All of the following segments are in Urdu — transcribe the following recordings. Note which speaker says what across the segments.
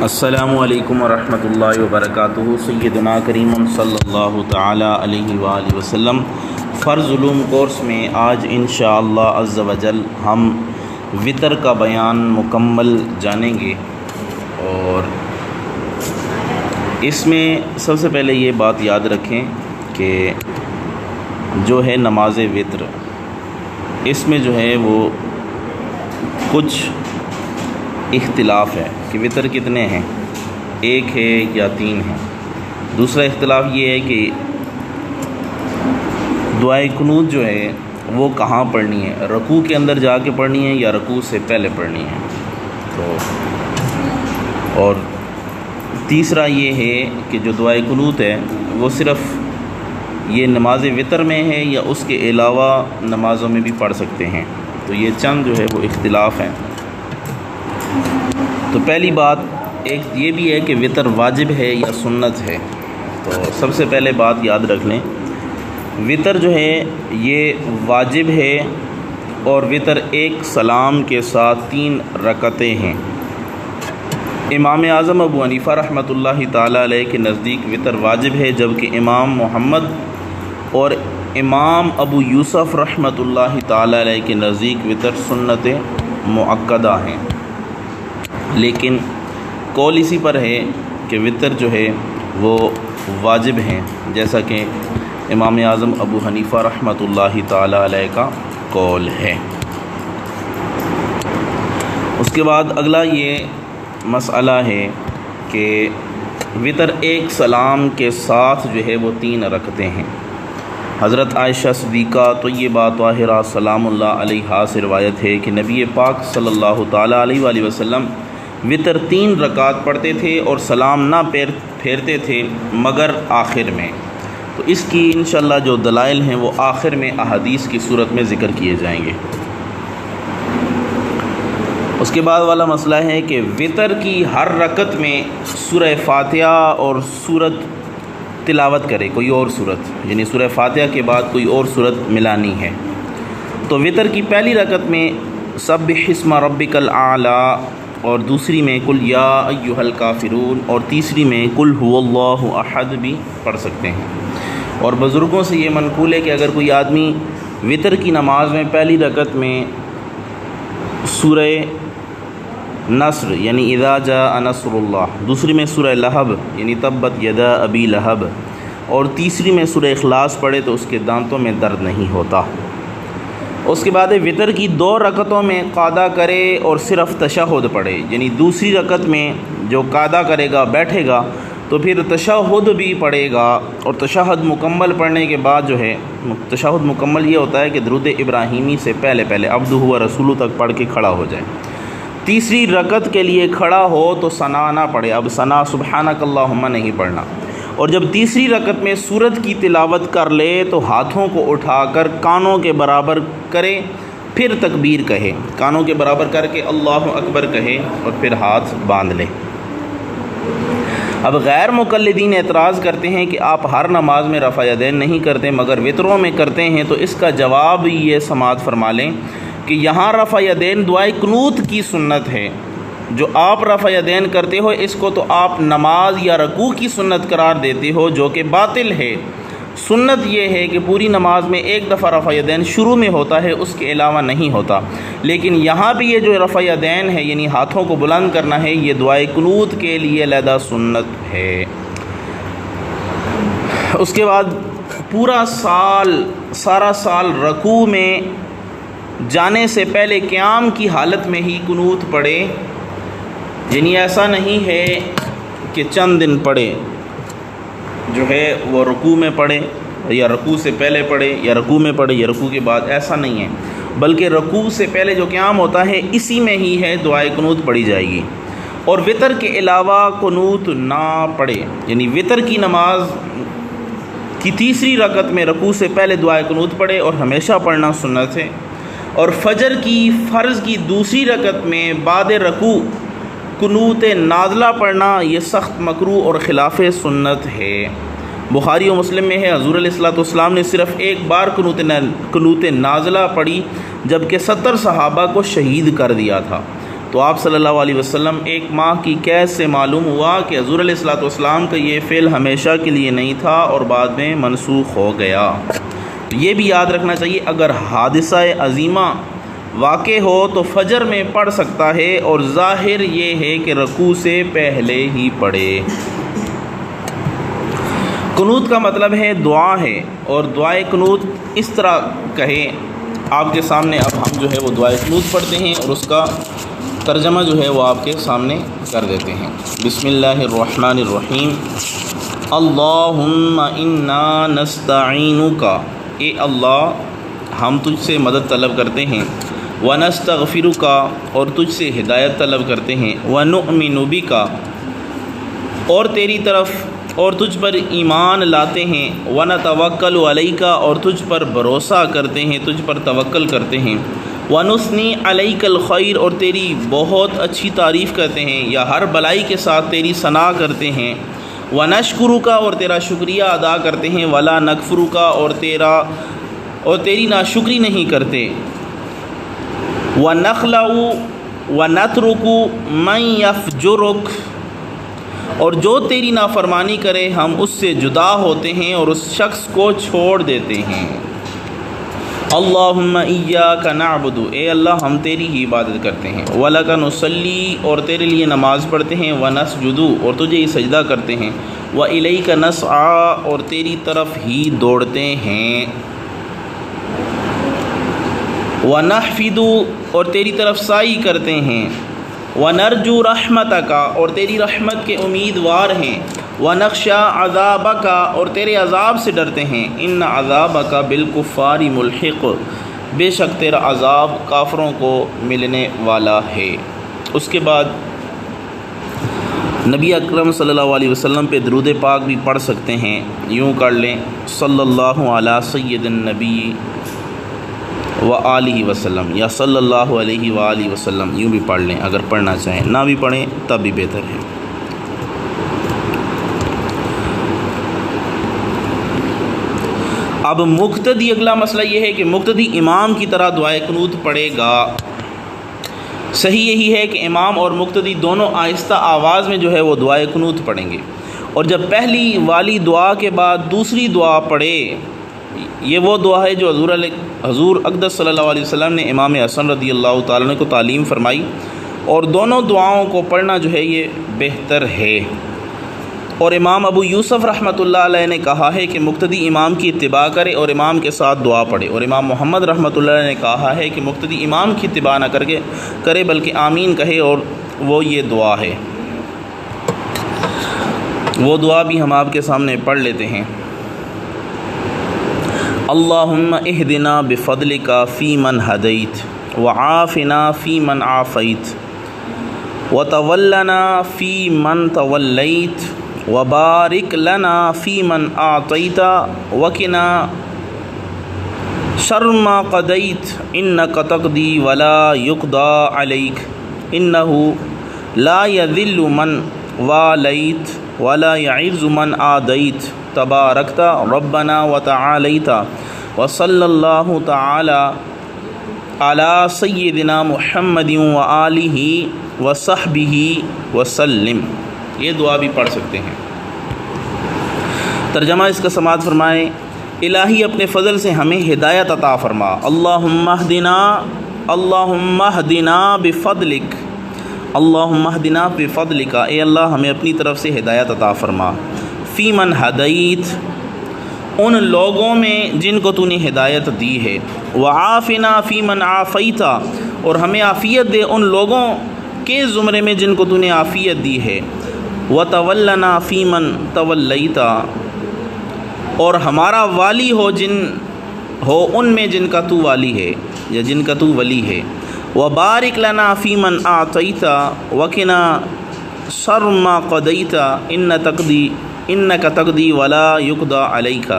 Speaker 1: السلام علیکم ورحمۃ اللہ وبرکاتہ۔ سیدنا کریم صلی اللہ تعالی علیہ وآلہ وسلم فرض علوم کورس میں آج انشاءاللہ عز و جل ہم وطر کا بیان مکمل جانیں گے، اور اس میں سب سے پہلے یہ بات یاد رکھیں کہ جو ہے نماز وطر، اس میں جو ہے وہ کچھ اختلاف ہے کہ وطر کتنے ہیں، ایک ہے یا تین ہیں۔ دوسرا اختلاف یہ ہے کہ دعائے قنوت جو ہے وہ کہاں پڑھنی ہے، رکوع کے اندر جا کے پڑھنی ہے یا رکوع سے پہلے پڑھنی ہے۔ اور تیسرا یہ ہے کہ جو دعائے قنوت ہے وہ صرف یہ نماز وطر میں ہے یا اس کے علاوہ نمازوں میں بھی پڑھ سکتے ہیں۔ تو یہ چند جو ہے وہ اختلاف ہیں۔ تو پہلی بات ایک یہ بھی ہے کہ وطر واجب ہے یا سنت ہے۔ تو سب سے پہلے بات یاد رکھ لیں، وطر جو ہے یہ واجب ہے، اور وطر ایک سلام کے ساتھ 3 رکعتیں ہیں۔ امام اعظم ابو حنیفہ رحمۃ اللہ تعالی علیہ کے نزدیک وطر واجب ہے، جبکہ امام محمد اور امام ابو یوسف رحمۃ اللہ تعالی علیہ کے نزدیک وطر سنت مؤکدہ ہیں۔ لیکن قول اسی پر ہے کہ وطر جو ہے وہ واجب ہیں، جیسا کہ امام اعظم ابو حنیفہ رحمۃ اللہ تعالی علیہ کا قول ہے۔ اس کے بعد اگلا یہ مسئلہ ہے کہ وطر ایک سلام کے ساتھ جو ہے وہ 3 رکعتیں ہیں۔ حضرت عائشہ صدیقہ طیبہ طاہرہ سلام اللہ علیہا سے روایت ہے کہ نبی پاک صلی اللہ تعالی علیہ وآلہ وسلم وطر 3 رکعات پڑھتے تھے اور سلام نہ پھیرتے تھے مگر آخر میں۔ تو اس کی انشاءاللہ جو دلائل ہیں وہ آخر میں احادیث کی صورت میں ذکر کیے جائیں گے۔ اس کے بعد والا مسئلہ ہے کہ وطر کی ہر رکعت میں سورہ فاتحہ اور سورت تلاوت کرے، کوئی اور سورت، یعنی سورہ فاتحہ کے بعد کوئی اور سورت ملانی ہے۔ تو وطر کی پہلی رکعت میں سبح اسم ربک الاعلی، اور دوسری میں قل یا ایھا الکافرون، اور تیسری میں قل ھو اللہ احد بھی پڑھ سکتے ہیں۔ اور بزرگوں سے یہ منقول ہے کہ اگر کوئی آدمی وطر کی نماز میں پہلی رکعت میں سورہ نصر یعنی اذا جاء نصر اللہ، دوسری میں سورہ لہب یعنی تبت یدا ابی لہب، اور تیسری میں سورہ اخلاص پڑھے تو اس کے دانتوں میں درد نہیں ہوتا۔ اس کے بعد وطر کی 2 رکعتوں میں قعدہ کرے اور صرف تشہد پڑھے، یعنی دوسری رکعت میں جو قعدہ کرے گا بیٹھے گا تو پھر تشہد بھی پڑھے گا، اور تشہد مکمل پڑھنے کے بعد جو ہے، تشہد مکمل یہ ہوتا ہے کہ درود ابراہیمی سے پہلے عبدہ و رسولہ تک پڑھ کے کھڑا ہو جائے۔ تیسری رکعت کے لیے کھڑا ہو تو ثنا نہ پڑھے، اب ثنا سبحانک اللہم نہیں پڑھنا، اور جب تیسری رکعت میں سورت کی تلاوت کر لے تو ہاتھوں کو اٹھا کر کانوں کے برابر کرے، پھر تکبیر کہے، کانوں کے برابر کر کے اللہ اکبر کہے اور پھر ہاتھ باندھ لے۔ اب غیر مقلدین اعتراض کرتے ہیں کہ آپ ہر نماز میں رفع یدین نہیں کرتے مگر وطروں میں کرتے ہیں، تو اس کا جواب یہ سماعت فرما لیں کہ یہاں رفع یدین دعائے قنوت کی سنت ہے۔ جو آپ رفع یدین کرتے ہو اس کو تو آپ نماز یا رکوع کی سنت قرار دیتے ہو، جو کہ باطل ہے۔ سنت یہ ہے کہ پوری نماز میں ایک دفعہ رفع یدین شروع میں ہوتا ہے، اس کے علاوہ نہیں ہوتا۔ لیکن یہاں بھی یہ جو رفع یدین ہے یعنی ہاتھوں کو بلند کرنا ہے، یہ دعائے قنوت کے لیے علیحدہ سنت ہے۔ اس کے بعد سارا سال رکوع میں جانے سے پہلے قیام کی حالت میں ہی قنوت پڑھے، یعنی ایسا نہیں ہے کہ چند دن پڑھے جو ہے وہ رکوع میں پڑھے یا رکوع سے پہلے پڑھے یا رکوع میں پڑھے یا رکوع کے بعد، ایسا نہیں ہے، بلکہ رکوع سے پہلے جو قیام ہوتا ہے اسی میں ہی ہے دعائے قنوت پڑھی جائے گی۔ اور وطر کے علاوہ قنوت نہ پڑھے، یعنی وطر کی نماز کی تیسری رکعت میں رکوع سے پہلے دعائے قنوت پڑھے، اور ہمیشہ پڑھنا سنت ہے۔ اور فجر کی فرض کی دوسری رکعت میں بعد رکوع قنوت نازلہ پڑھنا یہ سخت مکروہ اور خلاف سنت ہے۔ بخاری و مسلم میں ہے حضور علیہ الصلوۃ نے صرف ایک بار قنوت نازلہ پڑھی جبکہ 70 صحابہ کو شہید کر دیا تھا۔ تو آپ صلی اللہ علیہ وسلم ایک ماہ کی قید سے معلوم ہوا کہ حضور علیہ الصلوۃ والسلام کا یہ فعل ہمیشہ کے لیے نہیں تھا اور بعد میں منسوخ ہو گیا۔ یہ بھی یاد رکھنا چاہیے اگر حادثہ عظیمہ واقع ہو تو فجر میں پڑھ سکتا ہے، اور ظاہر یہ ہے کہ رکوع سے پہلے ہی پڑھے۔ قنوت کا مطلب ہے دعا ہے، اور دعائے قنوت اس طرح کہے آپ کے سامنے اب ہم جو ہے وہ دعائے قنوت پڑھتے ہیں اور اس کا ترجمہ جو ہے وہ آپ کے سامنے کر دیتے ہیں۔ بسم اللہ الرحمن الرحیم۔ اللہم انا نستعینک، اے اللہ ہم تجھ سے مدد طلب کرتے ہیں، ونستغفرک اور تجھ سے ہدایت طلب کرتے ہیں، ونؤمن بک اور تیری طرف اور تجھ پر ایمان لاتے ہیں، ونتوکل علیک اور تجھ پر بھروسہ کرتے ہیں، تجھ پر توکل کرتے ہیں، ونثنی علیک الخیر اور تیری بہت اچھی تعریف کرتے ہیں یا ہر بلائی کے ساتھ تیری ثنا کرتے ہیں، ونشکرک اور تیرا شکریہ ادا کرتے ہیں، ولا نکفرک اور تیری ناشکری نہیں کرتے، ونخلع ونترک من یفجرک اور جو تیری نافرمانی کرے ہم اس سے جدا ہوتے ہیں اور اس شخص کو چھوڑ دیتے ہیں۔ اللہم ایاک نعبد، اے اللہ ہم تیری ہی عبادت کرتے ہیں، ولک نصلی اور تیرے لیے نماز پڑھتے ہیں، ونسجد اور تجھے ہی سجدہ کرتے ہیں، والیک نسعی اور تیری طرف ہی دوڑتے ہیں، ونحفد اور تیری طرف سعی کرتے ہیں، ونرجو رحمتک اور تیری رحمت کے امیدوار ہیں، ونخشی عذابک اور تیرے عذاب سے ڈرتے ہیں، ان عذابک بالکفار ملحق بے شک تیرا عذاب کافروں کو ملنے والا ہے۔ اس کے بعد نبی اکرم صلی اللہ علیہ وسلم پہ درود پاک بھی پڑھ سکتے ہیں، یوں کر لیں صلی اللہ علی سید النبی وآلہ وسلم یا صلی اللہ علیہ وآلہ وسلم، یوں بھی پڑھ لیں اگر پڑھنا چاہیں، نہ بھی پڑھیں تب بھی بہتر ہے۔ اب مقتدی، اگلا مسئلہ یہ ہے کہ مقتدی امام کی طرح دعائے قنوت پڑھے گا۔ صحیح یہی ہے کہ امام اور مقتدی دونوں آہستہ آواز میں جو ہے وہ دعائے قنوت پڑھیں گے، اور جب پہلی والی دعا کے بعد دوسری دعا پڑھے، یہ وہ دعا ہے جو حضور اقدس صلی اللہ علیہ وسلم نے امام حسن رضی اللہ تعالیٰ عنہ کو تعلیم فرمائی، اور دونوں دعاؤں کو پڑھنا جو ہے یہ بہتر ہے۔ اور امام ابو یوسف رحمۃ اللہ علیہ نے کہا ہے کہ مقتدی امام کی اتباع کرے اور امام کے ساتھ دعا پڑھے، اور امام محمد رحمۃ اللہ علیہ نے کہا ہے کہ مقتدی امام کی اتباع نہ کرے بلکہ آمین کہے، اور وہ یہ دعا ہے۔ وہ دعا بھی ہم آپ کے سامنے پڑھ لیتے ہیں۔ اللہم اہدنا بفضلک فی من ہدیت، وعافنا فی من عافیت، وتولنا فی من تولیت، وبارک لنا فی من اعطیت، وقنا شر ما قضیت، انک تقضی ولا یقضی علیک، انہ لا یذل من والیت ولا یعز من عادیت، تبارکت ربنا وتعالیت، وصلی اللہ تعالی علی سیدنا محمد وآلہ وصحبہ وسلم۔ یہ دعا بھی پڑھ سکتے ہیں۔ ترجمہ اس کا سماعت فرمائیں۔ الہی اپنے فضل سے ہمیں ہدایت عطا فرما، اللہم اہدنا بفضلک، اللہم اہدنا بفضلک، اے اللہ ہمیں اپنی طرف سے ہدایت عطا فرما، فی من ہدیت ان لوگوں میں جن کو تو نے ہدایت دی ہے، وعافنا فی من عافیت اور ہمیں عافیت دے ان لوگوں کے زمرے میں جن کو تو نے عافیت دی ہے، وتولنا فی من تولیت اور ہمارا والی ہو ان میں جن کا تو والی ہے یا جن کا تو ولی ہے، وبارک لنا فی من اعطیت وقنا شر ما قضیت انک تقضی ولا یقضی علیک،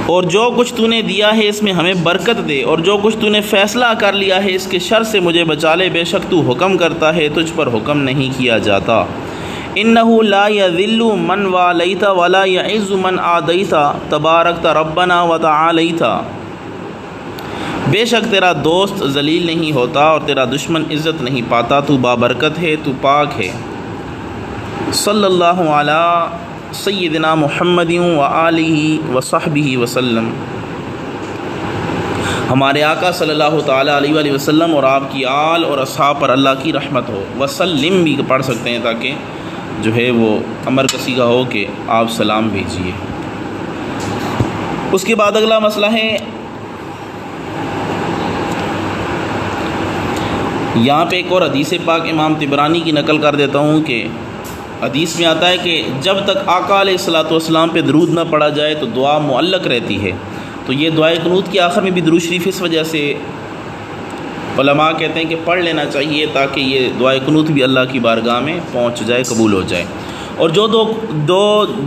Speaker 1: اور جو کچھ تو نے دیا ہے اس میں ہمیں برکت دے، اور جو کچھ تو نے فیصلہ کر لیا ہے اس کے شر سے مجھے بچا لے، بے شک تو حکم کرتا ہے تجھ پر حکم نہیں کیا جاتا، انہ لا یذل من والیت ولا یعز من عادیت، تبارکت ربنا وتعالیت، بے شک تیرا دوست ذلیل نہیں ہوتا اور تیرا دشمن عزت نہیں پاتا، تو بابرکت ہے، تو پاک ہے۔ صلی اللہ علی سیدنا محمد و آلہ و صحبہ وسلم۔ ہمارے آقا صلی اللہ تعالیٰ علیہ وآلہ وسلم اور آپ کی آل اور اصحاب پر اللہ کی رحمت ہو۔ وسلم بھی پڑھ سکتے ہیں تاکہ جو ہے وہ امر کسی کا ہو کہ آپ سلام بھیجیے۔ اس کے بعد اگلا مسئلہ ہے، یہاں پہ ایک اور حدیث پاک امام طبرانی کی نقل کر دیتا ہوں کہ حدیث میں آتا ہے کہ جب تک آقا علیہ الصلوۃ والسلام پہ درود نہ پڑھا جائے تو دعا معلق رہتی ہے۔ تو یہ دعائے قنوت کے آخر میں بھی درود شریف اس وجہ سے علماء کہتے ہیں کہ پڑھ لینا چاہیے تاکہ یہ دعائے قنوت بھی اللہ کی بارگاہ میں پہنچ جائے، قبول ہو جائے۔ اور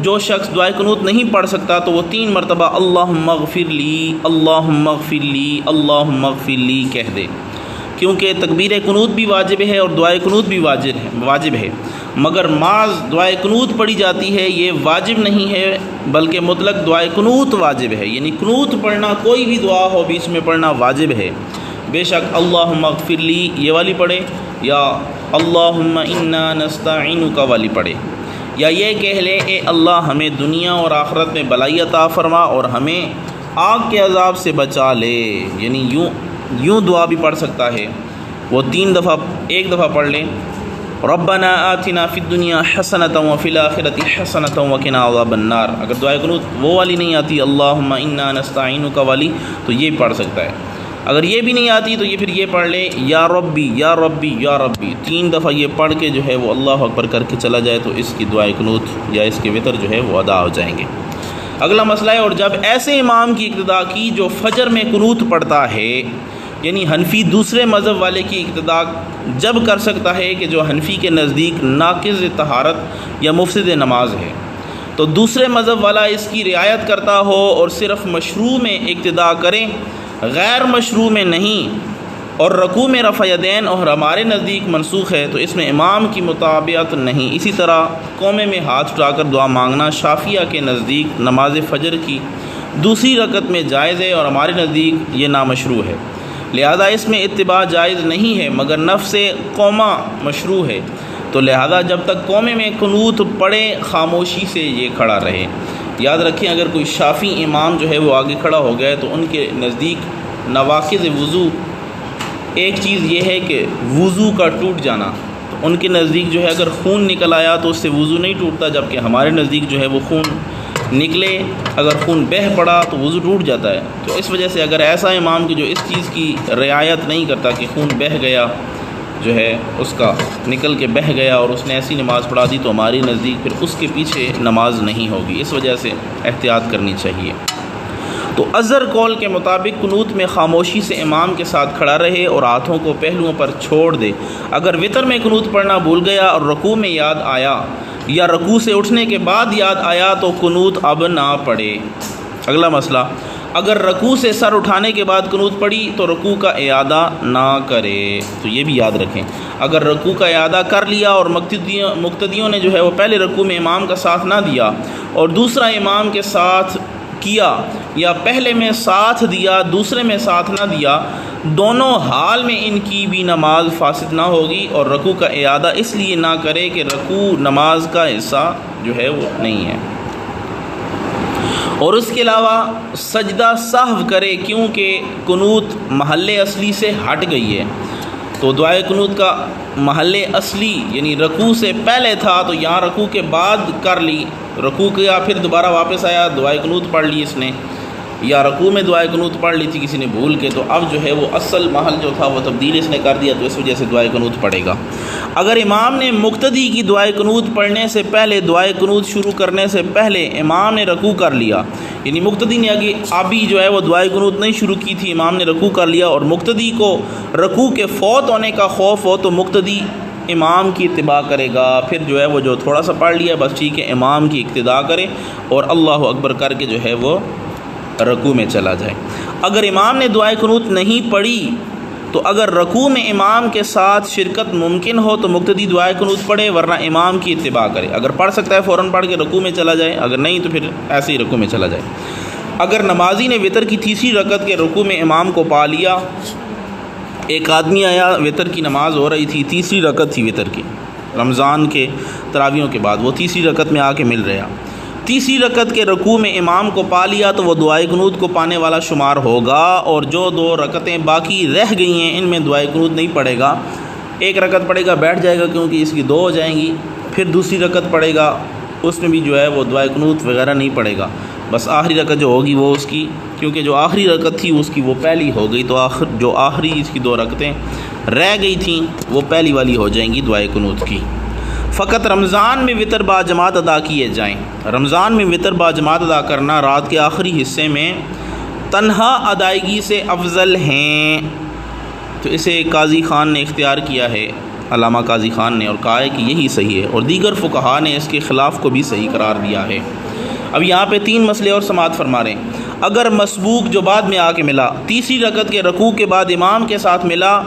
Speaker 1: جو شخص دعائے قنوت نہیں پڑھ سکتا تو وہ 3 مرتبہ اللہم اغفر لی، اللہم اغفر لی، اللہم اغفر لی کہہ دے، کیونکہ تکبیر قنوت بھی واجب ہے اور دعائے قنوت بھی واجب ہے، مگر محض دعائے قنوت پڑھی جاتی ہے یہ واجب نہیں ہے، بلکہ مطلق دعائے قنوت واجب ہے، یعنی قنوت پڑھنا کوئی بھی دعا ہو بیچ میں پڑھنا واجب ہے۔ بے شک اللہم اغفر لی یہ والی پڑھے یا اللہم انا نستعینک والی پڑھے، یا یہ کہہ لے اے اللہ ہمیں دنیا اور آخرت میں بلائی عطا فرما اور ہمیں آگ کے عذاب سے بچا لے، یعنی یوں دعا بھی پڑھ سکتا ہے۔ وہ 3 دفعہ، ایک دفعہ پڑھ لیں ربنا آتنا فی الدنیا حسنۃ وفی الآخرۃ حسنۃ وقنا عذاب النار۔ اگر دعائے قنوت وہ والی نہیں آتی اللہم انا نستعینک والی تو یہ پڑھ سکتا ہے۔ اگر یہ بھی نہیں آتی تو یہ پھر یہ پڑھ لے یا ربی یا ربی یا ربی، 3 دفعہ یہ پڑھ کے جو ہے وہ اللہ اکبر کر کے چلا جائے تو اس کی دعائے قنوت یا اس کے وتر جو ہے وہ ادا ہو جائیں گے۔ اگلا مسئلہ ہے، اور جب ایسے امام کی اقتداء کی جو فجر میں قنوت پڑھتا ہے، یعنی حنفی دوسرے مذہب والے کی اقتداء جب کر سکتا ہے کہ جو حنفی کے نزدیک ناقض طہارت یا مفسد نماز ہے، تو دوسرے مذہب والا اس کی رعایت کرتا ہو اور صرف مشروع میں اقتداء کرے، غیر مشروع میں نہیں، اور رکوع میں رفع یدین اور ہمارے نزدیک منسوخ ہے تو اس میں امام کی مطابقت نہیں۔ اسی طرح قومے میں ہاتھ اٹھا کر دعا مانگنا شافعیہ کے نزدیک نماز فجر کی دوسری رکعت میں جائز ہے اور ہمارے نزدیک یہ نامشروع ہے، لہذا اس میں اتباع جائز نہیں ہے، مگر نفس قومہ مشروع ہے، تو لہذا جب تک قومے میں قنوت پڑھے خاموشی سے یہ کھڑا رہے۔ یاد رکھیں اگر کوئی شافعی امام جو ہے وہ آگے کھڑا ہو گیا تو ان کے نزدیک نواقض وضو ایک چیز یہ ہے کہ وضو کا ٹوٹ جانا، تو ان کے نزدیک جو ہے اگر خون نکل آیا تو اس سے وضو نہیں ٹوٹتا، جبکہ ہمارے نزدیک جو ہے وہ خون نکلے اگر خون بہہ پڑا تو وضو ٹوٹ جاتا ہے۔ تو اس وجہ سے اگر ایسا امام کہ جو اس چیز کی رعایت نہیں کرتا کہ خون بہہ گیا جو ہے اس کا نکل کے بہہ گیا اور اس نے ایسی نماز پڑھا دی تو ہماری نزدیک پھر اس کے پیچھے نماز نہیں ہوگی، اس وجہ سے احتیاط کرنی چاہیے۔ تو اظہر قول کے مطابق قنوت میں خاموشی سے امام کے ساتھ کھڑا رہے اور ہاتھوں کو پہلوؤں پر چھوڑ دے۔ اگر وتر میں قنوت پڑھنا بھول گیا اور رکوع میں یاد آیا یا رکوع سے اٹھنے کے بعد یاد آیا تو قنوت اب نہ پڑھے۔ اگلا مسئلہ، اگر رکوع سے سر اٹھانے کے بعد قنوت پڑھی تو رکوع کا اعادہ نہ کرے۔ تو یہ بھی یاد رکھیں اگر رکوع کا اعادہ کر لیا اور مقتدیوں نے جو ہے وہ پہلے رکوع میں امام کا ساتھ نہ دیا اور دوسرا امام کے ساتھ کیا، یا پہلے میں ساتھ دیا دوسرے میں ساتھ نہ دیا، دونوں حال میں ان کی بھی نماز فاسد نہ ہوگی، اور رکوع کا اعادہ اس لیے نہ کرے کہ رکوع نماز کا حصہ جو ہے وہ نہیں ہے۔ اور اس کے علاوہ سجدہ سہو کرے کیونکہ قنوت محل اصلی سے ہٹ گئی ہے، تو دعائے قنوت کا محل اصلی یعنی رکوع سے پہلے تھا تو یہاں رکوع کے بعد کر لی، رکوع کیا پھر دوبارہ واپس آیا دعائے قنوت پڑھ لی اس نے، یا رکوع میں دعائے قنوت پڑھ لی تھی کسی نے بھول کے، تو اب جو ہے وہ اصل محل جو تھا وہ تبدیل اس نے کر دیا تو اس وجہ سے دعائے قنوت پڑھے گا۔ اگر امام نے مقتدی کی دعائے قنوت پڑھنے سے پہلے دعائے قنوت شروع کرنے سے پہلے امام نے رکوع کر لیا، یعنی مقتدی نے ابھی جو ہے وہ دعائے قنوت نہیں شروع کی تھی، امام نے رکوع کر لیا اور مقتدی کو رکوع کے فوت ہونے کا خوف ہو تو مقتدی امام کی اتباع کرے گا، پھر جو ہے وہ جو تھوڑا سا پڑھ لیا بس ٹھیک ہے، امام کی اقتداء کرے اور اللہ اکبر کر کے جو ہے وہ رکوع میں چلا جائے۔ اگر امام نے دعائے قنوت نہیں پڑھی تو اگر رکوع میں امام کے ساتھ شرکت ممکن ہو تو مقتدی دعائے قنوت پڑھے، ورنہ امام کی اتباع کرے۔ اگر پڑھ سکتا ہے فوراً پڑھ کے رکوع میں چلا جائے، اگر نہیں تو پھر ایسے ہی رکوع میں چلا جائے۔ اگر نمازی نے وطر کی تیسری رکعت کے رکوع میں امام کو پا لیا، ایک آدمی آیا، وطر کی نماز ہو رہی تھی، تیسری رکعت تھی وطر کی، رمضان کے تراویحوں کے بعد وہ تیسری رکعت میں آ کے مل رہا، تیسری رکعت کے رکوع میں امام کو پا لیا تو وہ دعائے قنوت کو پانے والا شمار ہوگا، اور جو 2 رکعتیں باقی رہ گئی ہیں ان میں دعائے قنوت نہیں پڑھے گا، ایک رکعت پڑھے گا بیٹھ جائے گا کیونکہ اس کی 2 ہو جائیں گی، پھر دوسری رکعت پڑھے گا، اس میں بھی جو ہے وہ دعائے قنوت وغیرہ نہیں پڑھے گا، بس آخری رکعت جو ہوگی وہ اس کی، کیونکہ جو آخری رکعت تھی اس کی وہ پہلی ہو گئی، تو جو آخری اس کی 2 رکعتیں رہ گئی تھیں وہ پہلی والی ہو جائیں گی دعائے قنوت کی۔ فقط رمضان میں وطر با جماعت ادا کیے جائیں۔ رمضان میں وطر با جماعت ادا کرنا رات کے آخری حصے میں تنہا ادائیگی سے افضل ہیں، تو اسے قاضی خان نے اختیار کیا ہے، علامہ قاضی خان نے، اور کہا ہے کہ یہی صحیح ہے، اور دیگر فقہا نے اس کے خلاف کو بھی صحیح قرار دیا ہے۔ اب یہاں پہ 3 مسئلے اور سماعت فرما رہے ہیں۔ اگر مسبوق جو بعد میں آ کے ملا، تیسری رکعت کے رکوع کے بعد امام کے ساتھ ملا،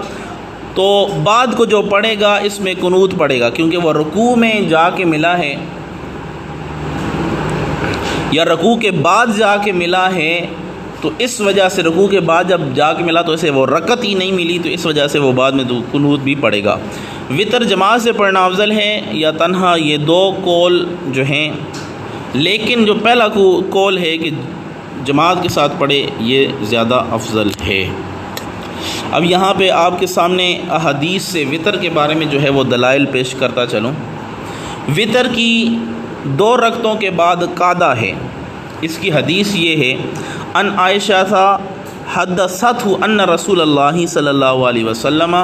Speaker 1: تو بعد کو جو پڑھے گا اس میں قنوت پڑھے گا، کیونکہ وہ رکوع میں جا کے ملا ہے یا رکوع کے بعد جا کے ملا ہے، تو اس وجہ سے رکوع کے بعد جب جا کے ملا تو اسے وہ رکعت ہی نہیں ملی، تو اس وجہ سے وہ بعد میں قنوت بھی پڑھے گا۔ وطر جماعت سے پڑھنا افضل ہے یا تنہا، یہ 2 قول جو ہیں، لیکن جو پہلا قول ہے کہ جماعت کے ساتھ پڑھے یہ زیادہ افضل ہے۔ اب یہاں پہ آپ کے سامنے احادیث سے وطر کے بارے میں جو ہے وہ دلائل پیش کرتا چلوں۔ وطر کی 2 رکعتوں کے بعد قعدہ ہے، اس کی حدیث یہ ہے، ان عائشہ تھا حدثتہ ان رسول اللہ صلی اللہ علیہ وسلم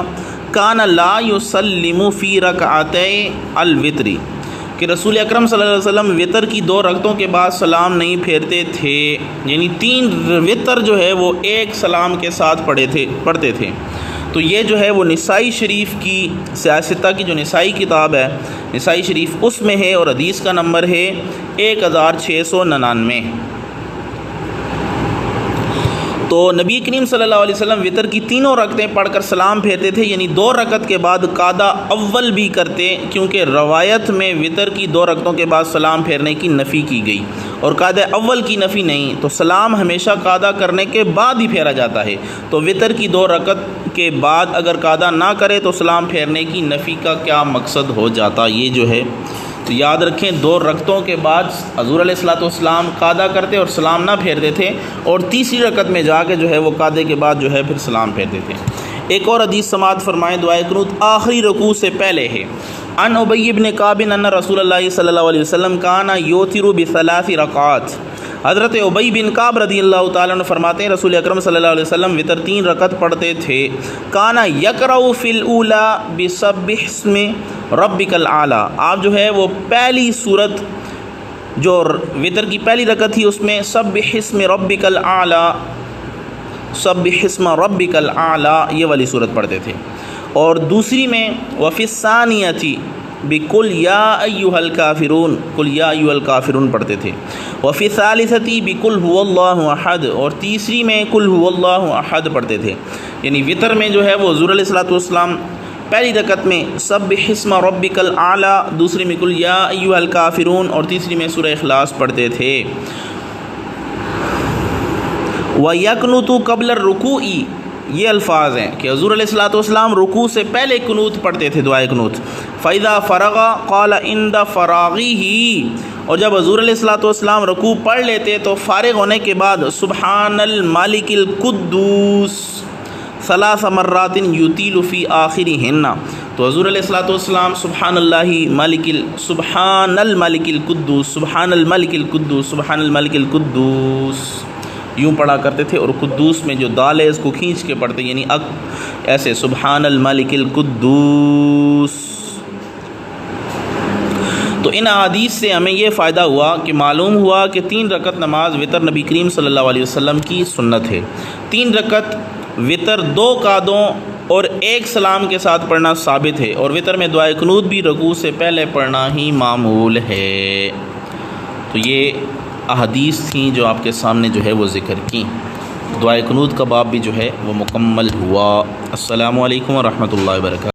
Speaker 1: کان لا یسلم فی رکعتی الوتر، کہ رسول اکرم صلی اللہ علیہ وسلم وطر کی 2 رکعتوں کے بعد سلام نہیں پھیرتے تھے، یعنی 3 وطر جو ہے وہ ایک سلام کے ساتھ پڑھتے تھے۔ تو یہ جو ہے وہ نسائی شریف کی، سیاستہ کی جو نسائی کتاب ہے نسائی شریف، اس میں ہے، اور حدیث کا نمبر ہے 1699۔ تو نبی کریم صلی اللہ علیہ وسلم وطر کی 3 رکعتیں پڑھ کر سلام پھیرتے تھے، یعنی 2 رکعت کے بعد قعدہ اول بھی کرتے، کیونکہ روایت میں وطر کی 2 رکعتوں کے بعد سلام پھیرنے کی نفی کی گئی، اور قعدہ اول کی نفی نہیں، تو سلام ہمیشہ قعدہ کرنے کے بعد ہی پھیرا جاتا ہے، تو وطر کی 2 رکعت کے بعد اگر قعدہ نہ کرے تو سلام پھیرنے کی نفی کا کیا مقصد ہو جاتا، یہ جو ہے تو یاد رکھیں 2 رکعتوں کے بعد حضور علیہ الصلوۃ والسلام قعدہ کرتے اور سلام نہ پھیرتے تھے، اور تیسری رکعت میں جا کے جو ہے وہ قعدے کے بعد جو ہے پھر سلام پھیرتے تھے۔ ایک اور حدیث سماعت فرمائیں، دعائے قنوت آخری رکوع سے پہلے ہے۔ ان ابی بن کعب ان رسول اللہ صلی اللہ علیہ وسلم کان یوتر ب3 رکعات، حضرت ابی بن کعب رضی اللہ تعالیٰ عنہ فرماتے ہیں رسول اکرم صلی اللہ علیہ وسلم وطر 3 رکعت پڑھتے تھے۔ کان یقرأ فی الاولی بسبح اسم ربک الاعلی، آپ جو ہے وہ پہلی صورت جو وطر کی پہلی رکعت تھی اس میں سبح اسم ربک الاعلی، سبح اسم ربک الاعلی یہ والی صورت پڑھتے تھے، اور دوسری میں وفی الثانیۃ بقل یا ایھا الکافرون، قل یا ایھا الکافرون پڑھتے تھے، وفی الثالثۃ بقل ھو اللہ احد، اور تیسری میں قل ھو اللہ احد پڑھتے تھے۔ یعنی وطر میں جو ہے وہ حضور علیہ الصلوۃ والسلام پہلی رکعت میں سبح اسم ربک الاعلی، دوسری میں قل یا ایھا الکافرون، اور تیسری میں سورہ اخلاص پڑھتے تھے۔ وَيَقْنُتُ قَبْلَ الرُّكُوعِ، یہ الفاظ ہیں کہ حضور علیہ الصلوۃ والسلام رکوع سے پہلے قنوت پڑھتے تھے، دعائے قنوت۔ فَإِذَا فَرَغَ قَالَ عِنْدَ فَرَاغِهِ، اور جب حضور علیہ الصلوۃ والسلام رکوع پڑھ لیتے تو فارغ ہونے کے بعد سبحان المالک القدوس 3 مرات یطیل فی آخرہن، تو حضور علیہ الصلوۃ والسلام سبحان المالک القدوس، سبحان المالک القدوس، سبحان المالک القدوس یوں پڑھا کرتے تھے، اور قدوس میں جو دال ہے اس کو کھینچ کے پڑھتے، یعنی ایسے سبحان المالک القدوس۔ تو ان احادیث سے ہمیں یہ فائدہ ہوا کہ معلوم ہوا کہ 3 رکعت نماز وطر نبی کریم صلی اللہ علیہ وسلم کی سنت ہے۔ 3 رکعت وطر 2 قعدوں اور 1 سلام کے ساتھ پڑھنا ثابت ہے، اور وطر میں دعائے قنوت بھی رکوع سے پہلے پڑھنا ہی معمول ہے۔ تو یہ احادیث تھیں جو آپ کے سامنے جو ہے وہ ذکر کی، دعائے قنوت کا باب بھی جو ہے وہ مکمل ہوا۔ السلام علیکم ورحمۃ اللہ وبرکاتہ۔